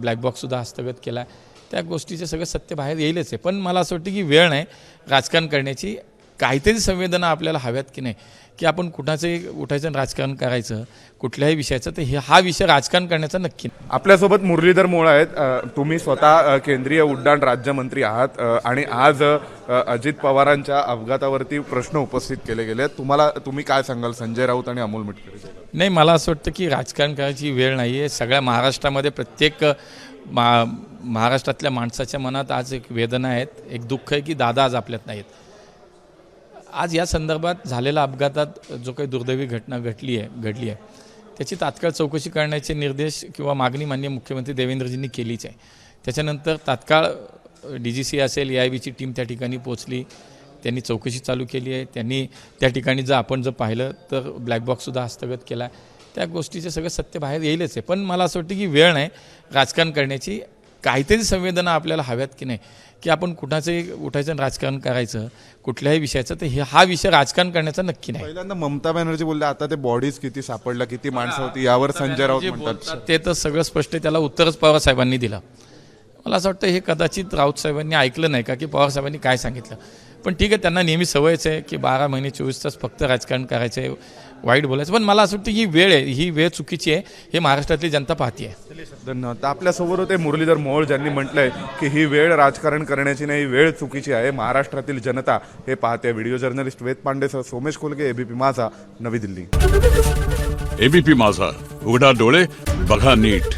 Black बॉक्ससुद्धा हस्तगत केला. त्या गोष्टीचे सगळं सत्य बाहेर येईलच आहे. पण मला असं वाटतं की वेळ नाही राजकारण करण्याची. काहीतरी संवेदना आपल्याला हव्यात की नाही की आपण कुणाचंही उठायचं राजकारण करायचं कुठल्याही विषयाचं. तर हा विषय राजकारण करण्याचा नक्की नाही. आपल्यासोबत मुरलीधर मोळ आहेत. तुम्ही स्वतः केंद्रीय उड्डाण राज्यमंत्री आहात आणि आज अजित पवारांच्या अपघातावरती प्रश्न उपस्थित केले गेले. तुम्ही काय सांगाल संजय राऊत आणि अमोल मिटकरी? नाही, मला असं वाटतं की राजकारण करायची वेळ नाही आहे. सगळ्या महाराष्ट्रामध्ये प्रत्येक महाराष्ट्रातल्या माणसाच्या मनात आज एक वेदना आहेत, एक दुःख आहे की दादा आज आपल्यात नाहीत. आज या संदर्भात झालेल्या अपघातात जो काही दुर्दैवी घटना घडली आहे त्याची तात्काळ चौकशी करण्याचे निर्देश किंवा मागणी माननीय मुख्यमंत्री देवेंद्रजींनी केलीच आहे. त्याच्यानंतर तात्काळ DGC असेल AIBची टीम त्या ठिकाणी पोहोचली, त्यांनी चौकशी चालू केली आहे. त्यांनी त्या ठिकाणी आपण जर पाहिलं तर ब्लॅक बॉक्ससुद्धा हस्तगत केला. त्या गोष्टीचे सगळं सत्य बाहेर येईलच आहे. पण मला असं वाटतं की वेळ नाही राजकारण करण्याची. काहीतरी संवेदना आपल्याला हव्यात की नाही की आपण कुणाचंही उठायचं राजकारण करायचं कुठल्याही विषयाचं. तर हा विषय राजकारण करण्याचा नक्की नाही. पहिल्यांदा ममता बॅनर्जी बोलल्या आता ते बॉडीज किती सापडल्या, किती माणसं होती, यावर संजय राऊत म्हणतात ते तर सगळं स्पष्ट आहे. त्याला उत्तरच पवार साहेबांनी दिलं. मला असं वाटतं हे कदाचित राऊत साहेबांनी ऐकलं नाही का की पवार साहेबांनी काय सांगितलं. पण ठीक आहे, त्यांना नेहमी सवयच आहे की 12 महिने 24 तास फक्त राजकारण करायचं आहे, वाईट बोलायचं. पण मला असं वाटतं ही वेळ आहे, ही वेळ चुकीची आहे. हे महाराष्ट्रातली जनता पाहते आहे. धन्यवाद. आपल्यासोबत होते मुरलीधर मोहोळ, ज्यांनी म्हटलंय की ही वेळ राजकारण करण्याची नाही, वेळ चुकीची आहे. महाराष्ट्रातील जनता हे पाहते. व्हिडिओ जर्नलिस्ट वेद पांडेसह सोमेश कोलगे, ABP माझा, नवी दिल्ली. ABP माझा, उघडा डोळे बघा नीट.